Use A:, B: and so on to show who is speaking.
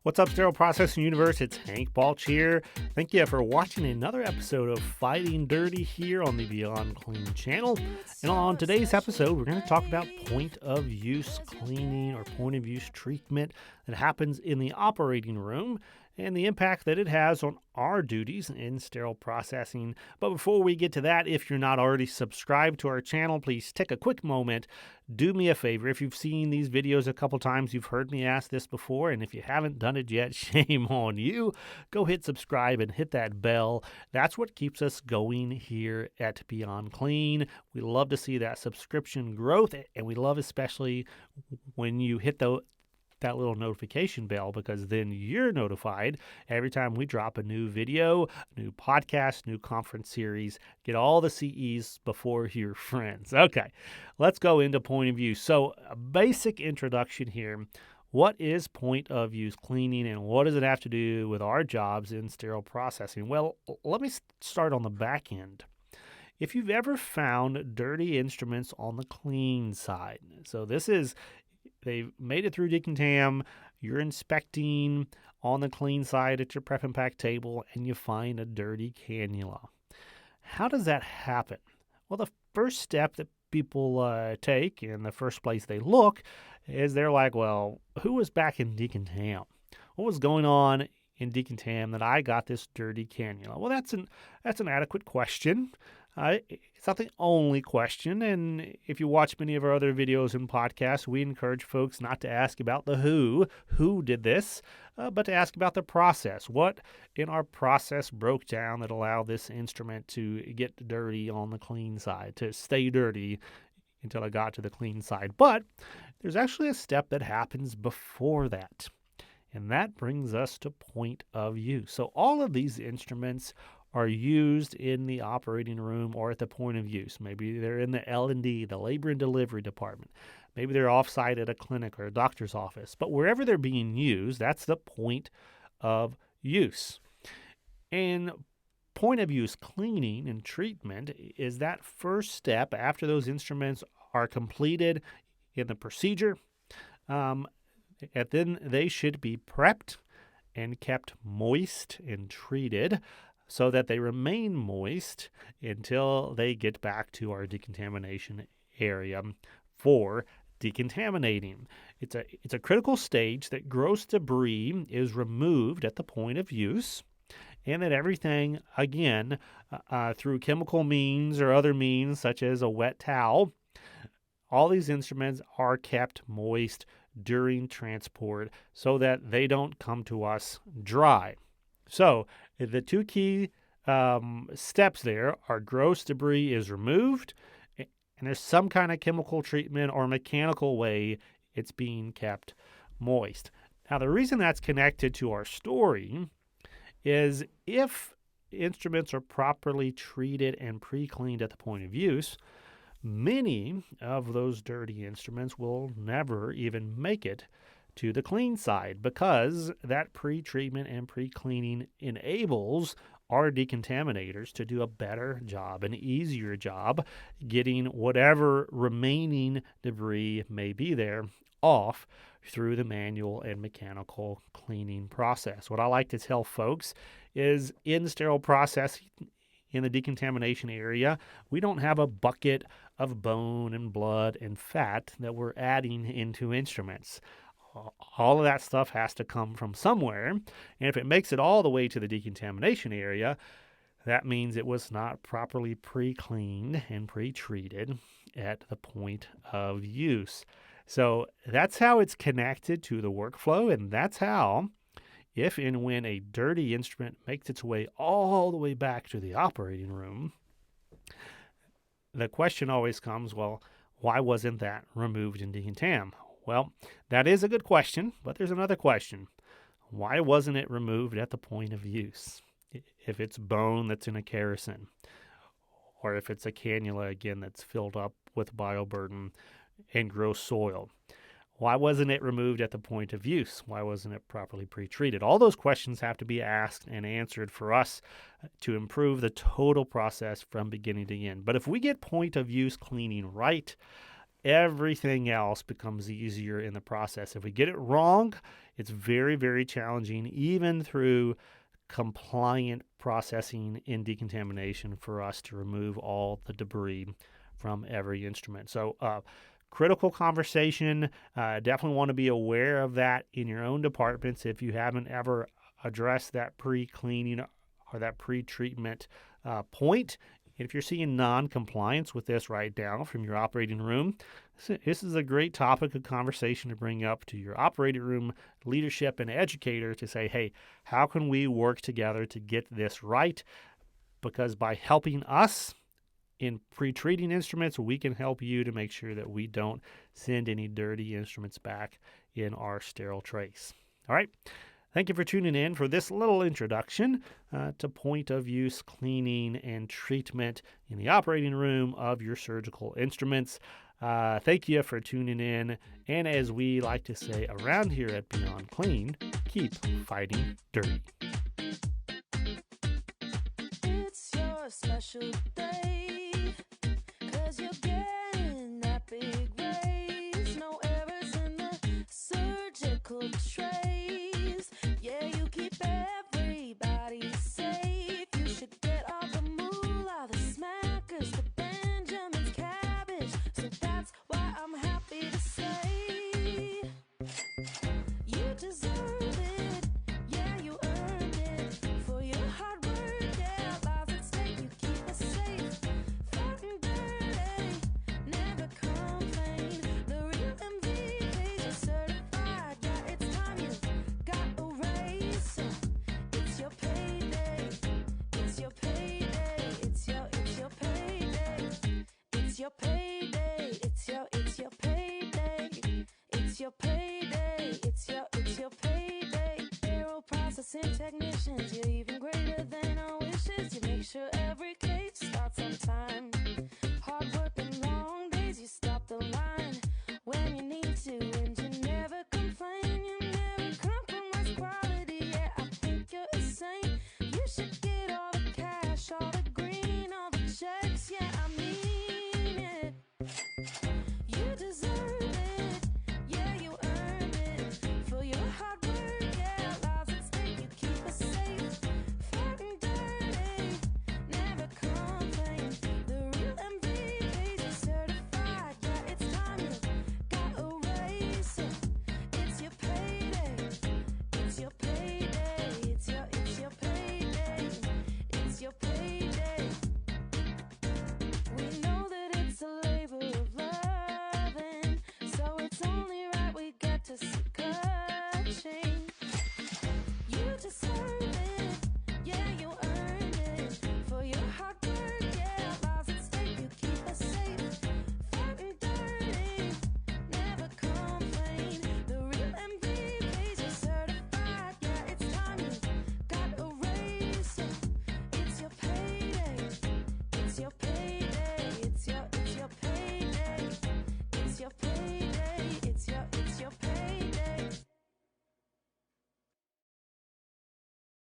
A: What's up, Sterile Processing Universe? It's Hank Balch here. Thank you for watching another episode of Fighting Dirty here on the Beyond Clean channel. And on today's episode, we're going to talk about point of use cleaning or point of use treatment that happens in the operating room and the impact that it has on our duties in sterile processing. But before we get to that, if you're not already subscribed to our channel, please take a quick moment. Do me a favor. If you've seen these videos a couple times, you've heard me ask this before, and if you haven't done it yet, shame on you. Go hit subscribe and hit that bell. That's what keeps us going here at Beyond Clean. We love to see that subscription growth, and we love especially when you hit that little notification bell, because then you're notified every time we drop a new video, new podcast, new conference series. Get all the CEs before your friends. Okay, let's go into point of use. So a basic introduction here. What is point of use cleaning and what does it have to do with our jobs in sterile processing? Well, let me start on the back end. If you've ever found dirty instruments on the clean side, so they've made it through decontam, you're inspecting on the clean side at your prep and pack table, and you find a dirty cannula. How does that happen? Well, the first step that people take, and the first place they look, is they're like, well, who was back in decontam? What was going on in decontam that I got this dirty cannula? Well, that's an adequate question. It's not the only question, and if you watch many of our other videos and podcasts, we encourage folks not to ask about the who did this, but to ask about the process. What in our process broke down that allowed this instrument to get dirty on the clean side, to stay dirty until it got to the clean side? But there's actually a step that happens before that, and that brings us to point of use. So all of these instruments are used in the operating room or at the point of use. Maybe they're in the L&D, the labor and delivery department. Maybe they're offsite at a clinic or a doctor's office. But wherever they're being used, that's the point of use. And point of use cleaning and treatment is that first step after those instruments are completed in the procedure. And then they should be prepped and kept moist and treated so that they remain moist until they get back to our decontamination area for decontaminating. It's a critical stage that gross debris is removed at the point of use, and that everything, again, through chemical means or other means such as a wet towel, all these instruments are kept moist during transport so that they don't come to us dry. So the two key steps there are gross debris is removed, and there's some kind of chemical treatment or mechanical way it's being kept moist. Now, the reason that's connected to our story is if instruments are properly treated and pre-cleaned at the point of use, many of those dirty instruments will never even make it to the clean side, because that pre-treatment and pre-cleaning enables our decontaminators to do a better job, an easier job, getting whatever remaining debris may be there off through the manual and mechanical cleaning process. What I like to tell folks is in sterile processing, in the decontamination area, we don't have a bucket of bone and blood and fat that we're adding into instruments. All of that stuff has to come from somewhere, and if it makes it all the way to the decontamination area, that means it was not properly pre-cleaned and pre-treated at the point of use. So that's how it's connected to the workflow, and that's how, if and when a dirty instrument makes its way all the way back to the operating room, the question always comes, well, why wasn't that removed in decontam? Well, that is a good question, but there's another question. Why wasn't it removed at the point of use? If it's bone that's in a kerosene, or if it's a cannula, again, that's filled up with bioburden and gross soil, why wasn't it removed at the point of use? Why wasn't it properly pre-treated? All those questions have to be asked and answered for us to improve the total process from beginning to end. But if we get point of use cleaning right, everything else becomes easier in the process. If we get it wrong, It's very, very challenging, even through compliant processing and decontamination, for us to remove all the debris from every instrument. So critical conversation. Definitely want to be aware of that in your own departments if you haven't ever addressed that pre-cleaning or that pre-treatment point. If you're seeing non-compliance with this right now from your operating room, this is a great topic of conversation to bring up to your operating room leadership and educator to say, hey, how can we work together to get this right? Because by helping us in pre-treating instruments, we can help you to make sure that we don't send any dirty instruments back in our sterile trays. All right. Thank you for tuning in for this little introduction to point-of-use cleaning and treatment in the operating room of your surgical instruments. Thank you for tuning in. And as we like to say around here at Beyond Clean, keep fighting dirty.
B: It's your special day, 'cause you're getting that big raise. No errors in the surgical trays. Yeah, you keep everybody safe. You should get all the moolah, the smackers, the Benjamin's cabbage. So that's why I'm happy to say you deserve it. Yeah, you earned it for your hard work. Yeah, lives at stake, you keep us safe. Fighting dirty, never complain. The real MVPs are certified. Yeah, it's time you got a raise. It's your payday. It's your payday. It's your payday. It's your payday. It's your payday. It's your payday. It's your payday. Sterile processing technicians, yeah,